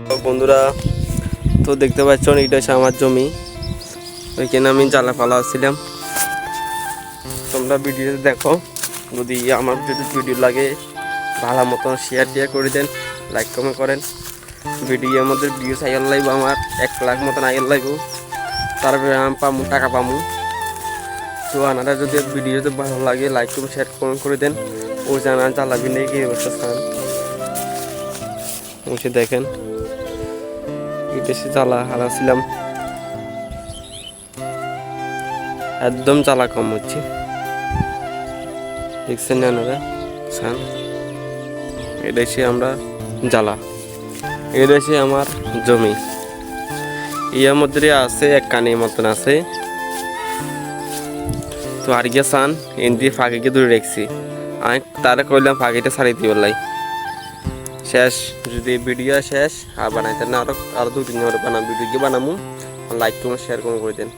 তো বন্ধুরা, তো দেখতে পাচ্ছ এটা হচ্ছে আমার জমি। ওইখানে আমি জ্বালা পালা ছিলাম। তোমরা ভিডিওতে দেখো, যদি আমার যদি ভিডিও লাগে ভালো মতো শেয়ার করে দেন, লাইক কমেন্ট করেন। ভিডিওর মধ্যে ভিউজ আইয়ার লাগবো, আমার 1 লাখ মতন আইয়ার লাগবো, তারপরে আমি পামু টাকা পামু। তো আপনারা যদি ভিডিওতে ভালো লাগে লাইক কমেন্ট শেয়ার কমেন্ট করে দেন। ও জানা জ্বালাবি নেই কি অবস্থা স্থান বসে দেখেন, বেশি জ্বালা হারাছিলাম, একদম জ্বালা কম হচ্ছে। দেখছেন না আপনারা সান, এটা হচ্ছে আমরা জ্বালা, এটা হচ্ছে আমার জমি। ইয়ার মধ্যে আছে এক কানির মতন আছে। তো আর গিয়ে সান এন দিয়ে ফাঁকিকে দূরে রেখছি। আমি তারা কইলাম ফাঁকিটা ছাড়িয়ে দিও লাই শেষ। যদি ভিডিও শেষ আর বানাইতে না আরো 2-3 বানাম ভিডিও বানামু, লাইক কমেন্ট শেয়ার করে দেন।